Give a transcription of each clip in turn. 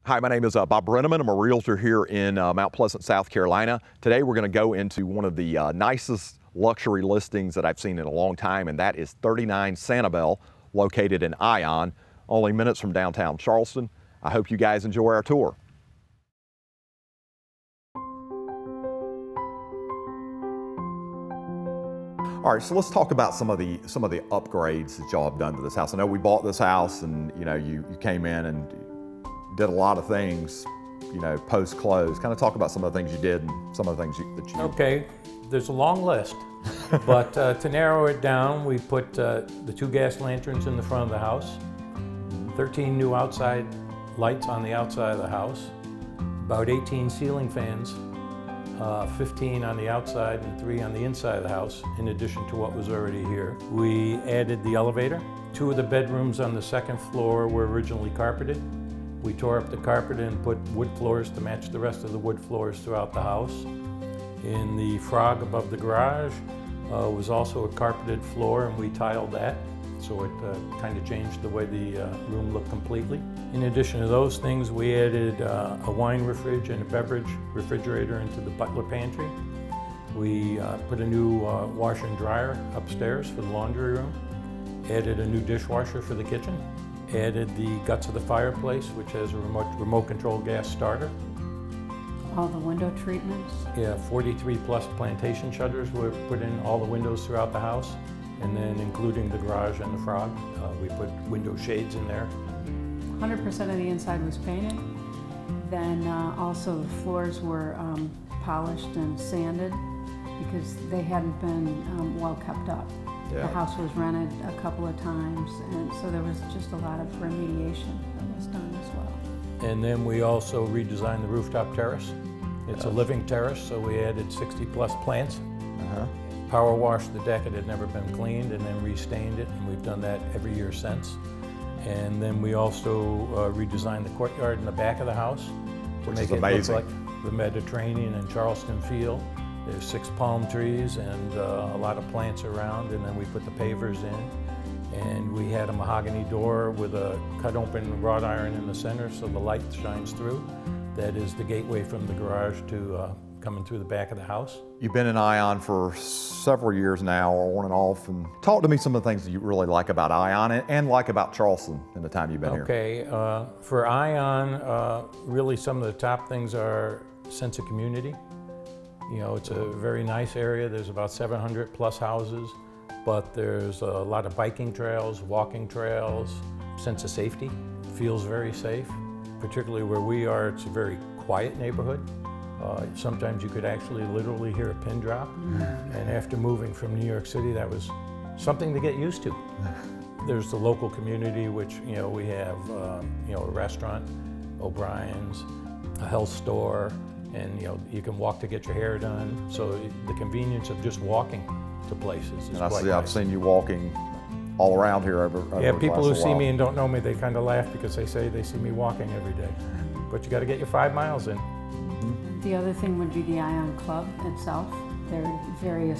Hi, my name is Bob Brenneman. I'm a realtor here in Mount Pleasant, South Carolina. Today we're going to go into one of the nicest luxury listings that I've seen in a long time, and that is 39 Sanibel, located in Ion, only minutes from downtown Charleston. I hope you guys enjoy our tour. All right, so let's talk about some of the upgrades that y'all have done to this house. I know we bought this house, and you came in and did a lot of things, post-close. Kind of talk about some of the things you did and some of the things that you Okay, there's a long list, but to narrow it down, we put the 2 gas lanterns in the front of the house, 13 new outside lights on the outside of the house, about 18 ceiling fans, 15 on the outside and 3 on the inside of the house, in addition to what was already here. We added the elevator. 2 of the bedrooms on the 2nd floor were originally carpeted. We tore up the carpet and put wood floors to match the rest of the wood floors throughout the house. In the frog above the garage was also a carpeted floor, and we tiled that, so it kind of changed the way the room looked completely. In addition to those things, we added a wine fridge and a beverage refrigerator into the butler pantry. We put a new washer and dryer upstairs for the laundry room, added a new dishwasher for the kitchen, added the guts of the fireplace, which has a remote control gas starter. All the window treatments? Yeah, 43 plus plantation shutters were put in all the windows throughout the house, and then including the garage and the frog, we put window shades in there. 100% of the inside was painted. Then also the floors were polished and sanded because they hadn't been well kept up. Yeah. The house was rented a couple of times, and so there was just a lot of remediation that was done as well. And then we also redesigned the rooftop terrace. It's a living terrace, so we added 60 plus plants. Power washed the deck. It had never been cleaned, and then restained it, and we've done that every year since. And then we also redesigned the courtyard in the back of the house to Which make is it amazing. look like the Mediterranean and Charleston feel. There's 6 palm trees and a lot of plants around, and then we put the pavers in. And we had a mahogany door with a cut open wrought iron in the center so the light shines through. That is the gateway from the garage to coming through the back of the house. You've been in Ion for several years now, on and off, and talk to me some of the things that you really like about Ion and like about Charleston in the time you've been here. Okay, for Ion, really some of the top things are sense of community. It's a very nice area. There's about 700 plus houses, but there's a lot of biking trails, walking trails, sense of safety. Feels very safe, particularly where we are. It's a very quiet neighborhood. Sometimes you could actually literally hear a pin drop. And after moving from New York City, that was something to get used to. There's the local community, which we have a restaurant, O'Brien's, a health store, and you can walk to get your hair done. So the convenience of just walking to places is And quite I've nice. seen you walking all around here over Yeah, the people last who little see while. me and don't know me, they kind of laugh because they say they see me walking every day. But you got to get your 5 miles in. The other thing would be the Ion Club itself. There are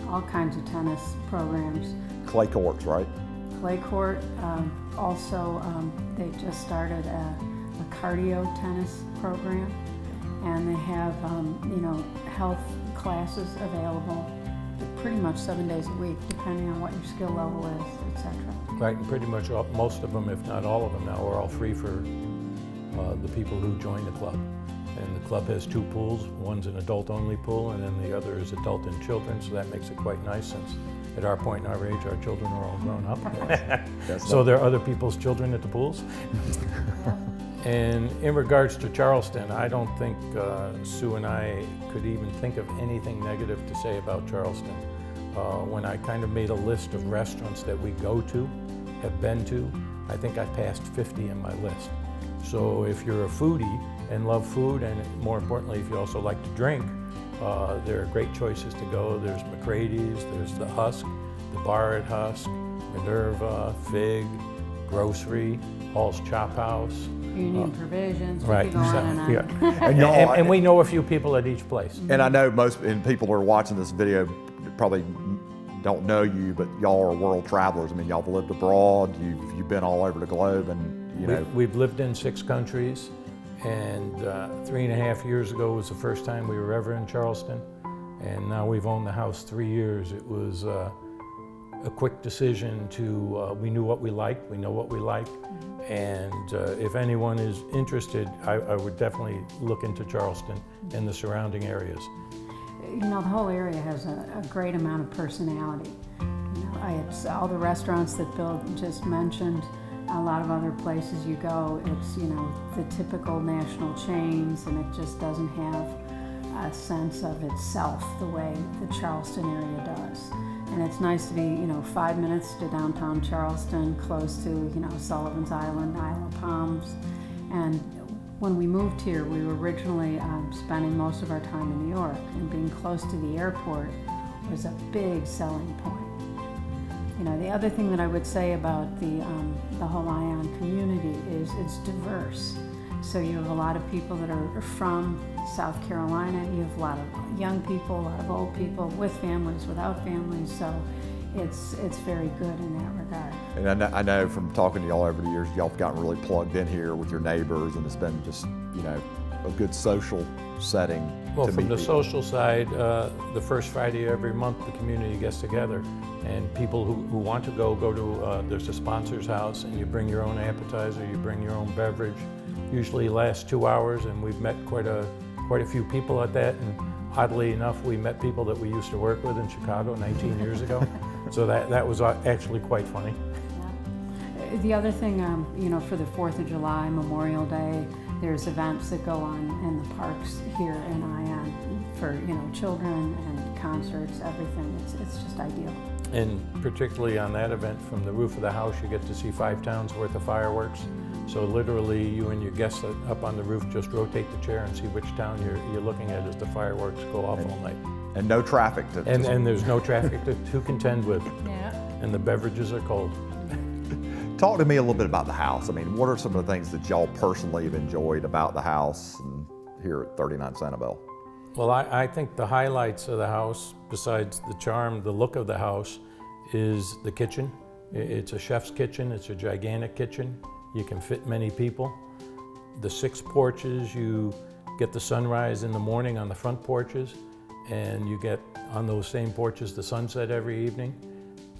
all kinds of tennis programs. Clay courts, right? Clay court, also they just started a cardio tennis program, and they have health classes available pretty much 7 days a week, depending on what your skill level is, etc. Right, and pretty much most of them, if not all of them now, are all free for the people who join the club. And the club has 2 pools. One's an adult-only pool, and then the other is adult and children, so that makes it quite nice since at our point in our age, our children are all grown up. So there are other people's children at the pools. And in regards to Charleston, I don't think Sue and I could even think of anything negative to say about Charleston. When I kind of made a list of restaurants that we go to, have been to, I think I passed 50 in my list. So if you're a foodie and love food, and more importantly, if you also like to drink, there are great choices to go. There's McCrady's, there's the Husk, the Bar at Husk, Minerva, Fig, Grocery, Hall's Chop House. Union Provisions, we Right. could go on and on. Yeah. And we know a few people at each place. And I know people who are watching this video probably don't know you, but y'all are world travelers. I mean, y'all have lived abroad, you've been all over the globe, and you know. We've lived in 6 countries. And 3.5 years ago was the first time we were ever in Charleston. And now we've owned the house 3 years. It was a quick decision to, we knew what we liked, we know what we like. And if anyone is interested, I would definitely look into Charleston and the surrounding areas. You know, the whole area has a great amount of personality. You know, it's all the restaurants that Bill just mentioned, a lot of other places you go, it's, you know, the typical national chains, and it just doesn't have a sense of itself the way the Charleston area does. And it's nice to be, you know, 5 minutes to downtown Charleston, close to, you know, Sullivan's Island, Isle of Palms. And when we moved here, we were originally spending most of our time in New York, and being close to the airport was a big selling point. You know, the other thing that I would say about the whole Ion community is it's diverse. So you have a lot of people that are from South Carolina, you have a lot of young people, a lot of old people, with families, without families, so it's very good in that regard. And I know from talking to y'all over the years, y'all have gotten really plugged in here with your neighbors, and it's been just, you know, a good social setting. Well, to from meet the people. social side, the first Friday every month, the community gets together, and people who want to go to, there's a sponsor's house, and you bring your own appetizer, you bring your own beverage. Usually lasts 2 hours, and we've met quite a few people at that, and oddly enough, we met people that we used to work with in Chicago 19 years ago. So that was actually quite funny. Yeah. The other thing, you know, for the 4th of July, Memorial Day, there's events that go on in the parks here in Ion for, you know, children and concerts, everything. It's just ideal. And particularly on that event, from the roof of the house, you get to see 5 towns worth of fireworks. So literally, you and your guests up on the roof just rotate the chair and see which town you're looking at as the fireworks go off all night. And no traffic. And there's no traffic to contend with. Yeah. And the beverages are cold. Talk to me a little bit about the house. I mean, what are some of the things that y'all personally have enjoyed about the house and here at 39 Sanibel? Well, I think the highlights of the house, besides the charm, the look of the house, is the kitchen. It's a chef's kitchen. It's a gigantic kitchen. You can fit many people. The 6 porches, you get the sunrise in the morning on the front porches, and you get on those same porches the sunset every evening.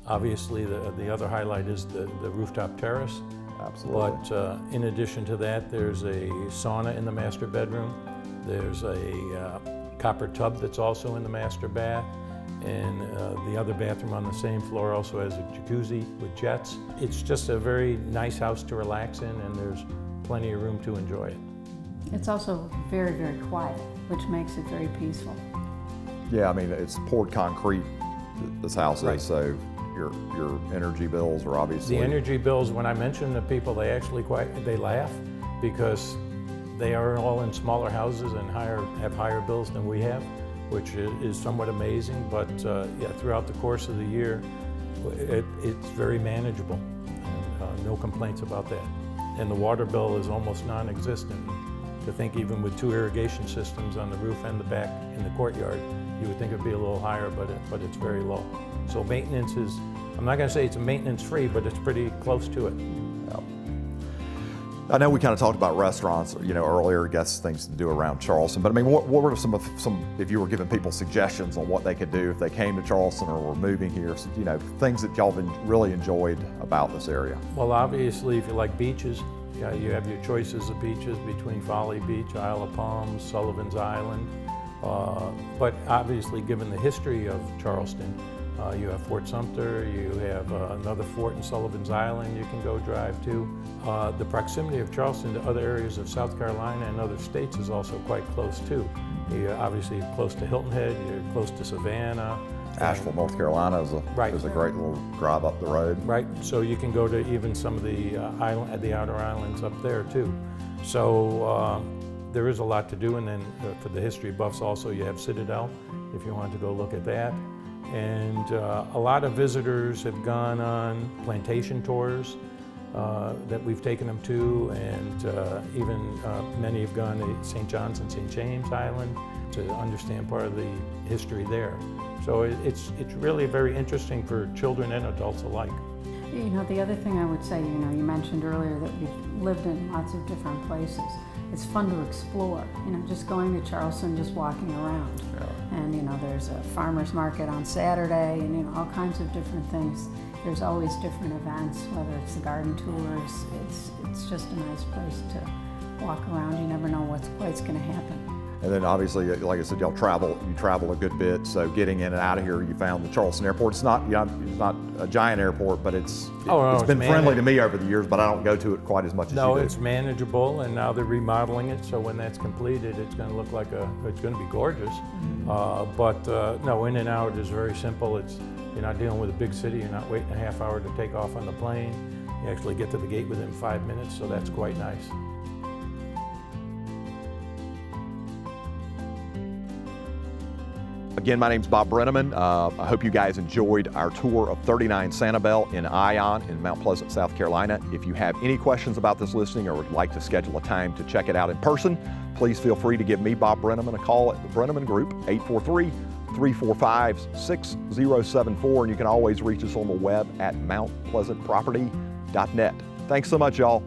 Obviously, the other highlight is the rooftop terrace. Absolutely. But in addition to that, there's a sauna in the master bedroom. There's a copper tub that's also in the master bath. And the other bathroom on the same floor also has a jacuzzi with jets. It's just a very nice house to relax in, and there's plenty of room to enjoy it. It's also very, very quiet, which makes it very peaceful. Yeah, I mean, it's poured concrete, this house Right. is, so your energy bills are obviously... The energy bills, when I mention to people, they actually they laugh, because they are all in smaller houses and have higher bills than we have, which is somewhat amazing. But yeah, throughout the course of the year, it's very manageable, and no complaints about that. And the water bill is almost non-existent. To think even with 2 irrigation systems on the roof and the back in the courtyard, you would think it'd be a little higher, but it's very low. So maintenance is, I'm not gonna say it's maintenance free, but it's pretty close to it. Yeah. I know we kind of talked about restaurants, you know, earlier, guess things to do around Charleston, but I mean, what were some, if you were giving people suggestions on what they could do if they came to Charleston or were moving here, so, you know, things that y'all have really enjoyed about this area? Well, obviously, if you like beaches, yeah, you have your choices of beaches between Folly Beach, Isle of Palms, Sullivan's Island. But obviously, given the history of Charleston, you have Fort Sumter, you have another fort in Sullivan's Island you can go drive to. The proximity of Charleston to other areas of South Carolina and other states is also quite close too. You're obviously close to Hilton Head, you're close to Savannah. Asheville, North Carolina is a great little drive up the road. Right, so you can go to even some of the the outer islands up there too. So there is a lot to do, and then for the history buffs also, you have Citadel, if you want to go look at that. And a lot of visitors have gone on plantation tours that we've taken them to, and even many have gone to St. John's and St. James Island to understand part of the history there. So it's really very interesting for children and adults alike. You know, the other thing I would say, you know, you mentioned earlier that we've lived in lots of different places. it's fun to explore. You know, just going to Charleston, just walking around. And you know, there's a farmer's market on Saturday, and you know, all kinds of different things. There's always different events, whether it's the garden tours. It's just a nice place to walk around. You never know what's going to happen. And then obviously, like I said, you travel a good bit. So getting in and out of here, you found the Charleston Airport. It's not, it's not a giant airport, but it's been friendly to me over the years. But I don't go to it quite as much as you do. No, it's manageable, and now they're remodeling it. So when that's completed, it's going to look like it's going to be gorgeous. No, in and out is very simple. You're not dealing with a big city. You're not waiting a half hour to take off on the plane. You actually get to the gate within 5 minutes, so that's quite nice. Again, my name's Bob Brenneman. I hope you guys enjoyed our tour of 39 Sanibel in Ion in Mount Pleasant, South Carolina. If you have any questions about this listing or would like to schedule a time to check it out in person, please feel free to give me, Bob Brenneman, a call at the Brenneman Group, 843-345-6074. And you can always reach us on the web at mountpleasantproperty.net. Thanks so much, y'all.